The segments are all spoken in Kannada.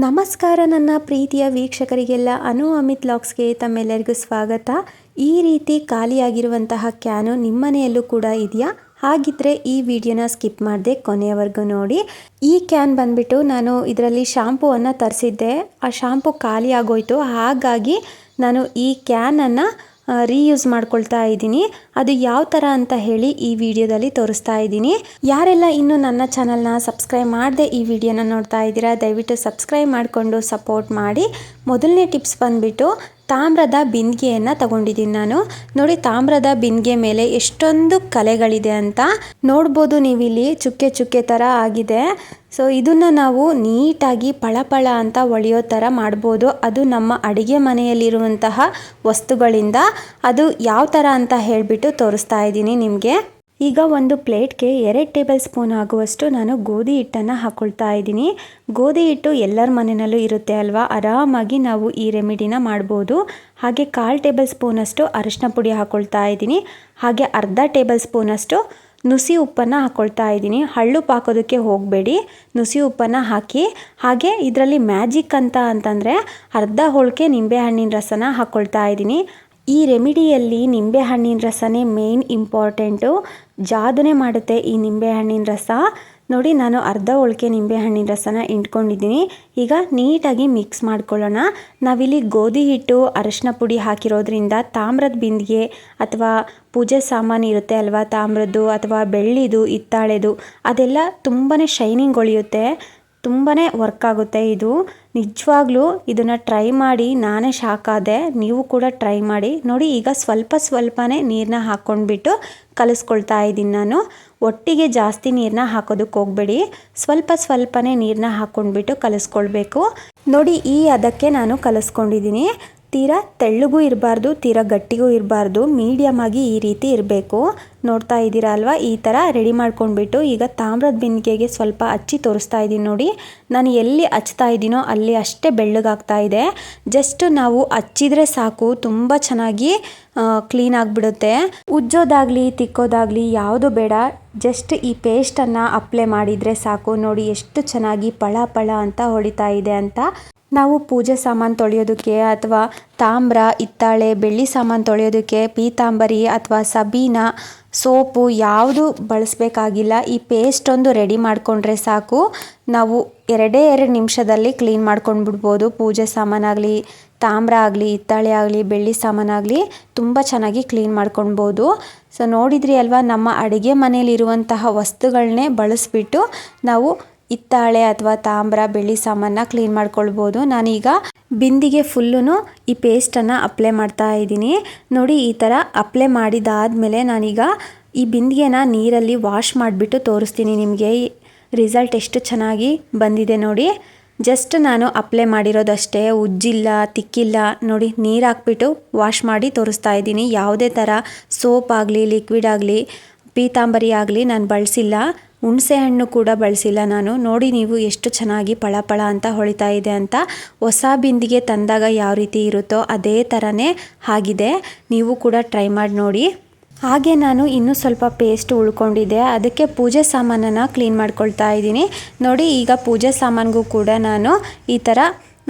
ನಮಸ್ಕಾರ ನನ್ನ ಪ್ರೀತಿಯ ವೀಕ್ಷಕರಿಗೆಲ್ಲ ಅಮಿತ್ ಲಾಗ್ಸ್ಗೆ ತಮ್ಮೆಲ್ಲರಿಗೂ ಸ್ವಾಗತ. ಈ ರೀತಿ ಖಾಲಿಯಾಗಿರುವಂತಹ ಕ್ಯಾನು ನಿಮ್ಮನೆಯಲ್ಲೂ ಕೂಡ ಇದೆಯಾ? ಹಾಗಿದ್ರೆ ಈ ವಿಡಿಯೋನ ಸ್ಕಿಪ್ ಮಾಡದೆ ಕೊನೆಯವರೆಗೂ ನೋಡಿ. ಈ ಕ್ಯಾನ್ ಬಂದ್ಬಿಟ್ಟು ನಾನು ಇದರಲ್ಲಿ ಶಾಂಪೂವನ್ನು ತರಿಸಿದ್ದೆ. ಆ ಶಾಂಪೂ ಖಾಲಿ ಆಗೋಯ್ತು, ಹಾಗಾಗಿ ನಾನು ಈ ಕ್ಯಾನನ್ನು ರೀಯೂಸ್ ಮಾಡ್ಕೊಳ್ತಾ ಇದ್ದೀನಿ. ಅದು ಯಾವ ಥರ ಅಂತ ಹೇಳಿ ಈ ವಿಡಿಯೋದಲ್ಲಿ ತೋರಿಸ್ತಾ ಇದ್ದೀನಿ. ಯಾರೆಲ್ಲ ಇನ್ನೂ ನನ್ನ ಚಾನಲ್ನ ಸಬ್ಸ್ಕ್ರೈಬ್ ಮಾಡದೆ ಈ ವಿಡಿಯೋನ ನೋಡ್ತಾ ಇದ್ದೀರಾ, ದಯವಿಟ್ಟು ಸಬ್ಸ್ಕ್ರೈಬ್ ಮಾಡಿಕೊಂಡು ಸಪೋರ್ಟ್ ಮಾಡಿ. ಮೊದಲನೇ ಟಿಪ್ಸ್ ಬಂದ್ಬಿಟ್ಟು ತಾಮ್ರದ ಬಿಂದಿಗೆಯನ್ನು ತಗೊಂಡಿದ್ದೀನಿ ನಾನು. ನೋಡಿ, ತಾಮ್ರದ ಬಿಂದಿಗೆ ಮೇಲೆ ಎಷ್ಟೊಂದು ಕಲೆಗಳಿದೆ ಅಂತ ನೋಡ್ಬೋದು ನೀವಿಲ್ಲಿ. ಚುಕ್ಕೆ ಚುಕ್ಕೆ ಥರ ಆಗಿದೆ. ಸೊ ಇದನ್ನು ನಾವು ನೀಟಾಗಿ ಪಳಪಳ ಅಂತ ಹೊಳೆಯೋ ಥರ ಮಾಡ್ಬೋದು. ಅದು ನಮ್ಮ ಅಡುಗೆ ಮನೆಯಲ್ಲಿರುವಂತಹ ವಸ್ತುಗಳಿಂದ. ಅದು ಯಾವ ಥರ ಅಂತ ಹೇಳಿಬಿಟ್ಟು ತೋರಿಸ್ತಾ ಇದ್ದೀನಿ ನಿಮಗೆ. ಈಗ ಒಂದು ಪ್ಲೇಟ್ಗೆ 2 ಟೇಬಲ್ ಸ್ಪೂನ್ ಆಗುವಷ್ಟು ನಾನು ಗೋಧಿ ಹಿಟ್ಟನ್ನು ಹಾಕ್ಕೊಳ್ತಾ ಇದ್ದೀನಿ. ಗೋಧಿ ಹಿಟ್ಟು ಎಲ್ಲರ ಮನೆಯಲ್ಲೂ ಇರುತ್ತೆ ಅಲ್ವಾ, ಆರಾಮಾಗಿ ನಾವು ಈ ರೆಮಿಡಿನ ಮಾಡ್ಬೋದು. ಹಾಗೆ 1/4 ಟೇಬಲ್ ಸ್ಪೂನಷ್ಟು ಅರಿಶಿನ ಪುಡಿ ಹಾಕ್ಕೊಳ್ತಾ ಇದ್ದೀನಿ. ಹಾಗೆ ಅರ್ಧ ಟೇಬಲ್ ಸ್ಪೂನಷ್ಟು ನುಸಿ ಉಪ್ಪನ್ನು ಹಾಕ್ಕೊಳ್ತಾ ಇದ್ದೀನಿ. ಹಳ್ಳುಪ್ಪು ಹಾಕೋದಕ್ಕೆ ಹೋಗಬೇಡಿ, ನುಸಿ ಉಪ್ಪನ್ನು ಹಾಕಿ. ಹಾಗೆ ಇದರಲ್ಲಿ ಮ್ಯಾಜಿಕ್ ಅಂತಂದರೆ ಅರ್ಧ ಹೋಳಿಗೆ ನಿಂಬೆಹಣ್ಣಿನ ರಸನ ಹಾಕ್ಕೊಳ್ತಾ ಇದ್ದೀನಿ. ಈ ರೆಮಿಡಿಯಲ್ಲಿ ನಿಂಬೆಹಣ್ಣಿನ ರಸನೇ ಮೇನ್ ಇಂಪಾರ್ಟೆಂಟು. ಜಾದೂನೇ ಮಾಡುತ್ತೆ ಈ ನಿಂಬೆಹಣ್ಣಿನ ರಸ. ನೋಡಿ, ನಾನು ಅರ್ಧ ಹೋಳಿಗೆ ನಿಂಬೆಹಣ್ಣಿನ ರಸನ ಇಂಟ್ಕೊಂಡಿದ್ದೀನಿ. ಈಗ ನೀಟಾಗಿ ಮಿಕ್ಸ್ ಮಾಡ್ಕೊಳ್ಳೋಣ. ನಾವಿಲ್ಲಿ ಗೋಧಿ ಹಿಟ್ಟು ಅರಿಶಿನ ಪುಡಿ ಹಾಕಿರೋದ್ರಿಂದ ತಾಮ್ರದ ಬಿಂದಿಗೆ ಅಥವಾ ಪೂಜೆ ಸಾಮಾನು ಇರುತ್ತೆ ಅಲ್ವಾ, ತಾಮ್ರದ್ದು ಅಥವಾ ಬೆಳ್ಳಿದು, ಹಿತ್ತಾಳೆದು, ಅದೆಲ್ಲ ತುಂಬಾ ಶೈನಿಂಗ್ ಹೊಳೆಯುತ್ತೆ. ತುಂಬಾ ವರ್ಕ್ ಆಗುತ್ತೆ ಇದು. ನಿಜವಾಗ್ಲೂ ಇದನ್ನು ಟ್ರೈ ಮಾಡಿ ನಾನೇ ಶಾಕ್ ಆದೆ. ನೀವು ಕೂಡ ಟ್ರೈ ಮಾಡಿ ನೋಡಿ. ಈಗ ಸ್ವಲ್ಪನೇ ನೀರನ್ನ ಹಾಕ್ಕೊಂಡ್ಬಿಟ್ಟು ಕಲಿಸ್ಕೊಳ್ತಾ ಇದ್ದೀನಿ ನಾನು. ಒಟ್ಟಿಗೆ ಜಾಸ್ತಿ ನೀರನ್ನ ಹಾಕೋದಕ್ಕೆ ಹೋಗಬೇಡಿ, ಸ್ವಲ್ಪನೇ ನೀರನ್ನ ಹಾಕ್ಕೊಂಡ್ಬಿಟ್ಟು ಕಲಿಸ್ಕೊಳ್ಬೇಕು. ನೋಡಿ, ಈ ಅದಕ್ಕೆ ನಾನು ಕಲಿಸ್ಕೊಂಡಿದ್ದೀನಿ. ತೀರಾ ತೆಳ್ಳಗೂ ಇರಬಾರ್ದು, ತೀರಾ ಗಟ್ಟಿಗೂ ಇರಬಾರ್ದು, ಮೀಡಿಯಮ್ ಆಗಿ ಈ ರೀತಿ ಇರಬೇಕು. ನೋಡ್ತಾ ಇದ್ದೀರಾ ಅಲ್ವಾ, ಈ ಥರ ರೆಡಿ ಮಾಡ್ಕೊಂಡ್ಬಿಟ್ಟು ಈಗ ತಾಮ್ರದ ಬಿಂದಿಗೆಗೆ ಸ್ವಲ್ಪ ಹಚ್ಚಿ ತೋರಿಸ್ತಾ ಇದ್ದೀನಿ. ನೋಡಿ, ನಾನು ಎಲ್ಲಿ ಹಚ್ತಾ ಇದ್ದೀನೋ ಅಲ್ಲಿ ಅಷ್ಟೇ ಬೆಳ್ಳಗಾಗ್ತಾ ಇದೆ. ಜಸ್ಟ್ ನಾವು ಹಚ್ಚಿದ್ರೆ ಸಾಕು, ತುಂಬ ಚೆನ್ನಾಗಿ ಕ್ಲೀನ್ ಆಗಿಬಿಡುತ್ತೆ. ಉಜ್ಜೋದಾಗಲಿ ತಿಕ್ಕೋದಾಗಲಿ ಯಾವುದು ಬೇಡ, ಜಸ್ಟ್ ಈ ಪೇಸ್ಟನ್ನು ಅಪ್ಲೈ ಮಾಡಿದರೆ ಸಾಕು. ನೋಡಿ ಎಷ್ಟು ಚೆನ್ನಾಗಿ ಪಳ ಅಂತ ಹೊಳಿತಾ ಇದೆ ಅಂತ. ನಾವು ಪೂಜೆ ಸಾಮಾನು ತೊಳೆಯೋದಕ್ಕೆ ಅಥವಾ ತಾಮ್ರ, ಹಿತ್ತಾಳೆ, ಬೆಳ್ಳಿ ಸಾಮಾನು ತೊಳೆಯೋದಕ್ಕೆ ಪೀತಾಂಬರಿ ಅಥವಾ ಸಬೀನ, ಸೋಪು ಯಾವುದು ಬಳಸಬೇಕಾಗಿಲ್ಲ. ಈ ಪೇಸ್ಟ್ ಒಂದು ರೆಡಿ ಮಾಡಿಕೊಂಡ್ರೆ ಸಾಕು. ನಾವು 2 ನಿಮಿಷದಲ್ಲಿ ಕ್ಲೀನ್ ಮಾಡ್ಕೊಂಡು ಬಿಡ್ಬೋದು. ಪೂಜೆ ಸಾಮಾನಾಗಲಿ, ತಾಮ್ರ ಆಗಲಿ, ಹಿತ್ತಾಳೆ ಆಗಲಿ, ಬೆಳ್ಳಿ ಸಾಮಾನಾಗಲಿ ತುಂಬ ಚೆನ್ನಾಗಿ ಕ್ಲೀನ್ ಮಾಡ್ಕೊಳ್ಬೋದು. ಸೊ ನೋಡಿದ್ರಿ ಅಲ್ವಾ, ನಮ್ಮ ಅಡುಗೆ ಮನೆಯಲ್ಲಿರುವಂತಹ ವಸ್ತುಗಳನ್ನೇ ಬಳಸಿಬಿಟ್ಟು ನಾವು ಹಿತ್ತಾಳೆ ಅಥವಾ ತಾಮ್ರ, ಬೆಳ್ಳಿ ಸಾಮಾನ ಕ್ಲೀನ್ ಮಾಡ್ಕೊಳ್ಬೋದು. ನಾನೀಗ ಬಿಂದಿಗೆ ಫುಲ್ಲೂ ಈ ಪೇಸ್ಟನ್ನು ಅಪ್ಲೈ ಮಾಡ್ತಾ ಇದ್ದೀನಿ. ನೋಡಿ, ಈ ಥರ ಅಪ್ಲೈ ಮಾಡಿದಾದಮೇಲೆ ನಾನೀಗ ಈ ಬಿಂದಿಗೆನ ನೀರಲ್ಲಿ ವಾಶ್ ಮಾಡಿಬಿಟ್ಟು ತೋರಿಸ್ತೀನಿ ನಿಮಗೆ. ರಿಸಲ್ಟ್ ಎಷ್ಟು ಚೆನ್ನಾಗಿ ಬಂದಿದೆ ನೋಡಿ. ಜಸ್ಟ್ ನಾನು ಅಪ್ಲೈ ಮಾಡಿರೋದಷ್ಟೇ, ಉಜ್ಜಿಲ್ಲ, ತಿಕ್ಕಿಲ್ಲ. ನೋಡಿ, ನೀರು ಹಾಕ್ಬಿಟ್ಟು ವಾಶ್ ಮಾಡಿ ತೋರಿಸ್ತಾ ಇದ್ದೀನಿ. ಯಾವುದೇ ಥರ ಸೋಪ್ ಆಗಲಿ, ಲಿಕ್ವಿಡ್ ಆಗಲಿ, ಪೀತಾಂಬರಿ ಆಗಲಿ ನಾನು ಬಳಸಿಲ್ಲ. ಹುಣಸೆ ಹಣ್ಣು ಕೂಡ ಬಳಸಿಲ್ಲ ನಾನು. ನೋಡಿ ನೀವು ಎಷ್ಟು ಚೆನ್ನಾಗಿ ಪಳ ಅಂತ ಹೊಳಿತಾ ಇದೆ ಅಂತ. ಹೊಸ ಬಿಂದಿಗೆ ತಂದಾಗ ಯಾವ ರೀತಿ ಇರುತ್ತೋ ಅದೇ ಥರನೇ ಆಗಿದೆ. ನೀವು ಕೂಡ ಟ್ರೈ ಮಾಡಿ ನೋಡಿ. ಹಾಗೆ ನಾನು ಇನ್ನೂ ಸ್ವಲ್ಪ ಪೇಸ್ಟ್ ಉಳ್ಕೊಂಡಿದ್ದೆ, ಅದಕ್ಕೆ ಪೂಜೆ ಸಾಮಾನನ್ನು ಕ್ಲೀನ್ ಮಾಡ್ಕೊಳ್ತಾ ಇದ್ದೀನಿ. ನೋಡಿ, ಈಗ ಪೂಜೆ ಸಾಮಾನಿಗೂ ಕೂಡ ನಾನು ಈ ಥರ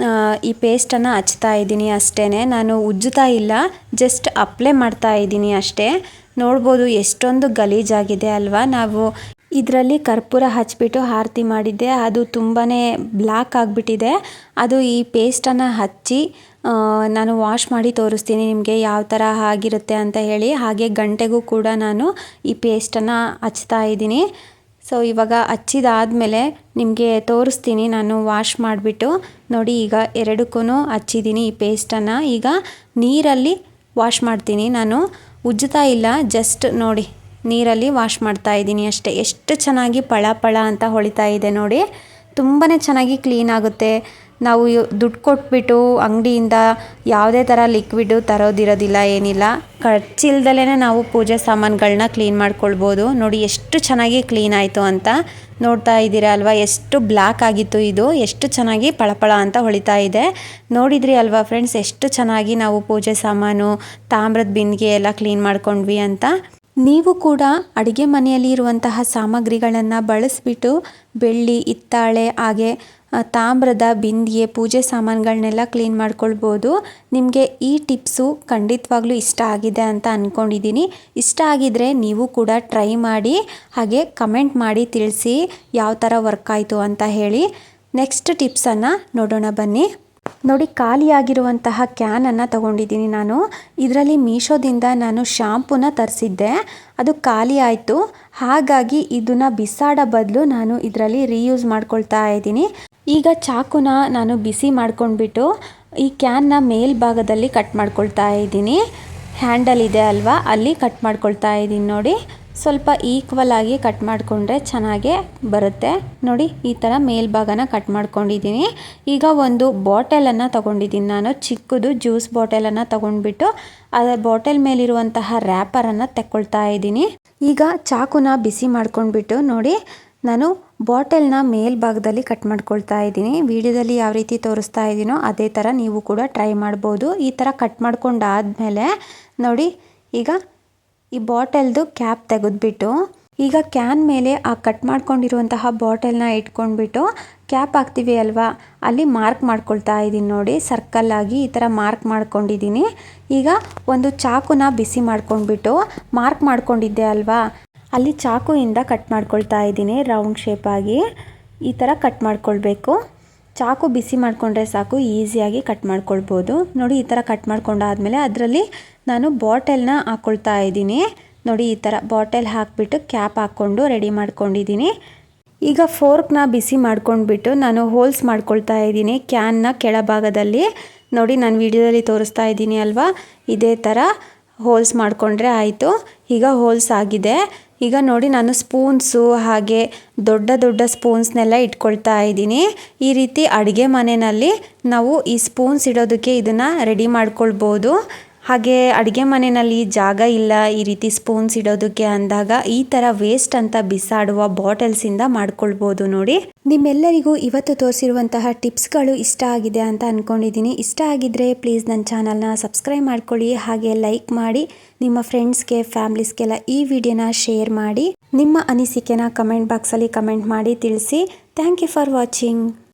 ಈ ಪೇಸ್ಟನ್ನು ಹಚ್ತಾ ಇದ್ದೀನಿ ಅಷ್ಟೇ. ನಾನು ಉಜ್ಜುತ್ತಾ ಇಲ್ಲ, ಜಸ್ಟ್ ಅಪ್ಲೈ ಮಾಡ್ತಾ ಇದ್ದೀನಿ ಅಷ್ಟೇ. ನೋಡ್ಬೋದು ಎಷ್ಟೊಂದು ಗಲೀಜಾಗಿದೆ ಅಲ್ವಾ. ನಾವು ಇದರಲ್ಲಿ ಕರ್ಪೂರ ಹಚ್ಬಿಟ್ಟು ಆರತಿ ಮಾಡಿದ್ದೆ, ಅದು ತುಂಬಾ ಬ್ಲ್ಯಾಕ್ ಆಗಿಬಿಟ್ಟಿದೆ. ಅದು ಈ ಪೇಸ್ಟನ್ನು ಹಚ್ಚಿ ನಾನು ವಾಶ್ ಮಾಡಿ ತೋರಿಸ್ತೀನಿ ನಿಮಗೆ ಯಾವ ಥರ ಆಗಿರುತ್ತೆ ಅಂತ ಹೇಳಿ. ಹಾಗೆ ಗಂಟೆಗೂ ಕೂಡ ನಾನು ಈ ಪೇಸ್ಟನ್ನು ಹಚ್ತಾ ಇದ್ದೀನಿ. ಸೊ ಇವಾಗ ಹಚ್ಚಿದಾದಮೇಲೆ ನಿಮಗೆ ತೋರಿಸ್ತೀನಿ ನಾನು ವಾಶ್ ಮಾಡಿಬಿಟ್ಟು. ನೋಡಿ, ಈಗ 2ಕ್ಕೂ ಹಚ್ಚಿದ್ದೀನಿ ಈ ಪೇಸ್ಟನ್ನು. ಈಗ ನೀರಲ್ಲಿ ವಾಶ್ ಮಾಡ್ತೀನಿ ನಾನು, ಉಜ್ಜುತ್ತಾ ಇಲ್ಲ. ಜಸ್ಟ್ ನೋಡಿ, ನೀರಲ್ಲಿ ವಾಶ್ ಮಾಡ್ತಾ ಇದ್ದೀನಿ ಅಷ್ಟೇ. ಎಷ್ಟು ಚೆನ್ನಾಗಿ ಪಳ ಅಂತ ಹೊಳಿತಾ ಇದೆ ನೋಡಿ. ತುಂಬಾ ಚೆನ್ನಾಗಿ ಕ್ಲೀನ್ ಆಗುತ್ತೆ. ನಾವು ದುಡ್ಡು ಕೊಟ್ಬಿಟ್ಟು ಅಂಗಡಿಯಿಂದ ಯಾವುದೇ ಥರ ಲಿಕ್ವಿಡು ತರೋದಿರೋದಿಲ್ಲ, ಏನಿಲ್ಲ. ಖರ್ಚಿಲ್ದಲೇ ನಾವು ಪೂಜೆ ಸಾಮಾನುಗಳನ್ನ ಕ್ಲೀನ್ ಮಾಡ್ಕೊಳ್ಬೋದು. ನೋಡಿ ಎಷ್ಟು ಚೆನ್ನಾಗಿ ಕ್ಲೀನ್ ಆಯಿತು ಅಂತ. ನೋಡ್ತಾ ಇದ್ದೀರಾ ಅಲ್ವಾ, ಎಷ್ಟು ಬ್ಲ್ಯಾಕ್ ಆಗಿತ್ತು ಇದು, ಎಷ್ಟು ಚೆನ್ನಾಗಿ ಪಳ ಅಂತ ಹೊಳಿತಾ ಇದೆ. ನೋಡಿದ್ರಿ ಅಲ್ವಾ ಫ್ರೆಂಡ್ಸ್, ಎಷ್ಟು ಚೆನ್ನಾಗಿ ನಾವು ಪೂಜೆ ಸಾಮಾನು, ತಾಮ್ರದ ಬಿಂದಿಗೆ ಎಲ್ಲ ಕ್ಲೀನ್ ಮಾಡ್ಕೊಂಡ್ವಿ ಅಂತ. ನೀವು ಕೂಡ ಅಡುಗೆ ಮನೆಯಲ್ಲಿ ಇರುವಂತಹ ಸಾಮಗ್ರಿಗಳನ್ನು ಬಳಸಿಬಿಟ್ಟು ಬೆಳ್ಳಿ, ಹಿತ್ತಾಳೆ ಹಾಗೆ ತಾಮ್ರದ ಬಿಂದಿಗೆ ಪೂಜೆ ಸಾಮಾನುಗಳನ್ನೆಲ್ಲ ಕ್ಲೀನ್ ಮಾಡ್ಕೊಳ್ಬೋದು. ನಿಮಗೆ ಈ ಟಿಪ್ಸು ಖಂಡಿತವಾಗ್ಲೂ ಇಷ್ಟ ಆಗಿದೆ ಅಂತ ಅಂದ್ಕೊಂಡಿದ್ದೀನಿ. ಇಷ್ಟ ಆಗಿದ್ರೆ ನೀವು ಕೂಡ ಟ್ರೈ ಮಾಡಿ, ಹಾಗೆ ಕಮೆಂಟ್ ಮಾಡಿ ತಿಳಿಸಿ ಯಾವ ಥರ ವರ್ಕ್ ಆಯಿತು ಅಂತ ಹೇಳಿ. ನೆಕ್ಸ್ಟ್ ಟಿಪ್ಸನ್ನು ನೋಡೋಣ ಬನ್ನಿ. ನೋಡಿ, ಖಾಲಿಯಾಗಿರುವಂತಹ ಕ್ಯಾನನ್ನು ತಗೊಂಡಿದ್ದೀನಿ ನಾನು. ಇದರಲ್ಲಿ ಮೀಶೋದಿಂದ ನಾನು ಶಾಂಪೂನ ತರಿಸಿದ್ದೆ, ಅದು ಖಾಲಿ ಆಯಿತು. ಹಾಗಾಗಿ ಇದನ್ನು ಬಿಸಾಡೋ ಬದಲು ನಾನು ಇದರಲ್ಲಿ ರೀಯೂಸ್ ಮಾಡ್ಕೊಳ್ತಾ ಇದ್ದೀನಿ. ಈಗ ಚಾಕುನ ನಾನು ಬಿಸಿ ಮಾಡ್ಕೊಂಡ್ಬಿಟ್ಟು ಈ ಕ್ಯಾನ್ನ ಮೇಲ್ಭಾಗದಲ್ಲಿ ಕಟ್ ಮಾಡ್ಕೊಳ್ತಾ ಇದ್ದೀನಿ. ಹ್ಯಾಂಡಲ್ ಇದೆ ಅಲ್ವಾ, ಅಲ್ಲಿ ಕಟ್ ಮಾಡ್ಕೊಳ್ತಾ ಇದ್ದೀನಿ. ನೋಡಿ, ಸ್ವಲ್ಪ ಈಕ್ವಲ್ ಆಗಿ ಕಟ್ ಮಾಡಿಕೊಂಡ್ರೆ ಚೆನ್ನಾಗೇ ಬರುತ್ತೆ. ನೋಡಿ, ಈ ಥರ ಮೇಲ್ಭಾಗನ ಕಟ್ ಮಾಡ್ಕೊಂಡಿದ್ದೀನಿ. ಈಗ ಒಂದು ಬಾಟಲನ್ನು ತೊಗೊಂಡಿದ್ದೀನಿ ನಾನು, ಚಿಕ್ಕದು ಜ್ಯೂಸ್ ಬಾಟಲನ್ನು ತೊಗೊಂಡ್ಬಿಟ್ಟು ಅದರ ಬಾಟಲ್ ಮೇಲಿರುವಂತಹ ರ್ಯಾಪರನ್ನು ತೆಕ್ಕೊಳ್ತಾ ಇದ್ದೀನಿ. ಈಗ ಚಾಕುನ ಬಿಸಿ ಮಾಡ್ಕೊಂಡ್ಬಿಟ್ಟು ನೋಡಿ, ನಾನು ಬಾಟಲ್ನ ಮೇಲ್ಭಾಗದಲ್ಲಿ ಕಟ್ ಮಾಡ್ಕೊಳ್ತಾ ಇದ್ದೀನಿ. ವಿಡಿಯೋದಲ್ಲಿ ಯಾವ ರೀತಿ ತೋರಿಸ್ತಾ ಇದ್ದೀನೋ ಅದೇ ಥರ ನೀವು ಕೂಡ ಟ್ರೈ ಮಾಡ್ಬೋದು. ಈ ಥರ ಕಟ್ ಮಾಡ್ಕೊಂಡಾದಮೇಲೆ ನೋಡಿ, ಈಗ ಈ ಬಾಟಲ್ದು ಕ್ಯಾಪ್ ತೆಗೆದ್ಬಿಟ್ಟು ಈಗ ಕ್ಯಾನ್ ಮೇಲೆ ಆ ಕಟ್ ಮಾಡ್ಕೊಂಡಿರುವಂತಹ ಬಾಟಲ್ನ ಇಟ್ಕೊಂಡ್ಬಿಟ್ಟು ಕ್ಯಾಪ್ ಹಾಕ್ತೀವಿ ಅಲ್ವಾ, ಅಲ್ಲಿ ಮಾರ್ಕ್ ಮಾಡ್ಕೊಳ್ತಾ ಇದ್ದೀನಿ. ನೋಡಿ, ಸರ್ಕಲ್ ಆಗಿ ಈ ಥರ ಮಾರ್ಕ್ ಮಾಡ್ಕೊಂಡಿದ್ದೀನಿ. ಈಗ ಒಂದು ಚಾಕುನ ಬಿಸಿ ಮಾಡ್ಕೊಂಡ್ಬಿಟ್ಟು ಮಾರ್ಕ್ ಮಾಡ್ಕೊಂಡಿದ್ದೆ ಅಲ್ವಾ, ಅಲ್ಲಿ ಚಾಕುಯಿಂದ ಕಟ್ ಮಾಡ್ಕೊಳ್ತಾ ಇದ್ದೀನಿ. ರೌಂಡ್ ಶೇಪಾಗಿ ಈ ಥರ ಕಟ್ ಮಾಡ್ಕೊಳ್ಬೇಕು. ಚಾಕು ಬಿಸಿ ಮಾಡಿಕೊಂಡ್ರೆ ಸಾಕು, ಈಸಿಯಾಗಿ ಕಟ್ ಮಾಡ್ಕೊಳ್ಬೋದು. ನೋಡಿ, ಈ ಥರ ಕಟ್ ಮಾಡ್ಕೊಂಡಾದ್ಮೇಲೆ ಅದರಲ್ಲಿ ನಾನು ಬಾಟಲ್ನ ಹಾಕ್ಕೊಳ್ತಾ ಇದ್ದೀನಿ. ನೋಡಿ, ಈ ಥರ ಬಾಟಲ್ ಹಾಕಿಬಿಟ್ಟು ಕ್ಯಾಪ್ ಹಾಕ್ಕೊಂಡು ರೆಡಿ ಮಾಡ್ಕೊಂಡಿದ್ದೀನಿ. ಈಗ ಫೋರ್ಕ್ನ ಬಿಸಿ ಮಾಡ್ಕೊಂಡ್ಬಿಟ್ಟು ನಾನು ಹೋಲ್ಸ್ ಮಾಡ್ಕೊಳ್ತಾ ಇದ್ದೀನಿ ಕ್ಯಾನ್ನ ಕೆಳಭಾಗದಲ್ಲಿ. ನೋಡಿ, ನಾನು ವಿಡಿಯೋದಲ್ಲಿ ತೋರಿಸ್ತಾ ಇದ್ದೀನಿ ಅಲ್ವಾ, ಇದೇ ಥರ ಹೋಲ್ಸ್ ಮಾಡಿಕೊಂಡ್ರೆ ಆಯಿತು. ಈಗ ಹೋಲ್ಸ್ ಆಗಿದೆ. ಈಗ ನೋಡಿ, ನಾನು ಸ್ಪೂನ್ಸು ಹಾಗೆ ದೊಡ್ಡ ದೊಡ್ಡ ಸ್ಪೂನ್ಸ್ನೆಲ್ಲ ಇಟ್ಕೊಳ್ತಾ ಇದ್ದೀನಿ. ಈ ರೀತಿ ಅಡುಗೆ ಮನೆಯಲ್ಲಿ ನಾವು ಈ ಸ್ಪೂನ್ಸ್ ಇಡೋದಕ್ಕೆ ಇದನ್ನು ರೆಡಿ ಮಾಡ್ಕೊಳ್ಬೋದು. ಹಾಗೆ ಅಡುಗೆ ಮನೆಯಲ್ಲಿ ಜಾಗ ಇಲ್ಲ ಈ ರೀತಿ ಸ್ಪೂನ್ಸ್ ಇಡೋದಕ್ಕೆ ಅಂದಾಗ ಈ ಥರ ವೇಸ್ಟ್ ಅಂತ ಬಿಸಾಡುವ ಬಾಟಲ್ಸಿಂದ ಮಾಡ್ಕೊಳ್ಬೋದು. ನೋಡಿ, ನಿಮ್ಮೆಲ್ಲರಿಗೂ ಇವತ್ತು ತೋರಿಸಿರುವಂತಹ ಟಿಪ್ಸ್ಗಳು ಇಷ್ಟ ಆಗಿದೆ ಅಂತ ಅಂದ್ಕೊಂಡಿದ್ದೀನಿ. ಇಷ್ಟ ಆಗಿದ್ದರೆ ಪ್ಲೀಸ್ ನನ್ನ ಚಾನಲ್ನ ಸಬ್ಸ್ಕ್ರೈಬ್ ಮಾಡ್ಕೊಳ್ಳಿ, ಹಾಗೆ ಲೈಕ್ ಮಾಡಿ, ನಿಮ್ಮ ಫ್ರೆಂಡ್ಸ್ಗೆ ಫ್ಯಾಮ್ಲೀಸ್ಗೆಲ್ಲ ಈ ವಿಡಿಯೋನ ಶೇರ್ ಮಾಡಿ. ನಿಮ್ಮ ಅನಿಸಿಕೆನ ಕಮೆಂಟ್ ಬಾಕ್ಸಲ್ಲಿ ಕಮೆಂಟ್ ಮಾಡಿ ತಿಳಿಸಿ. Thank you for watching.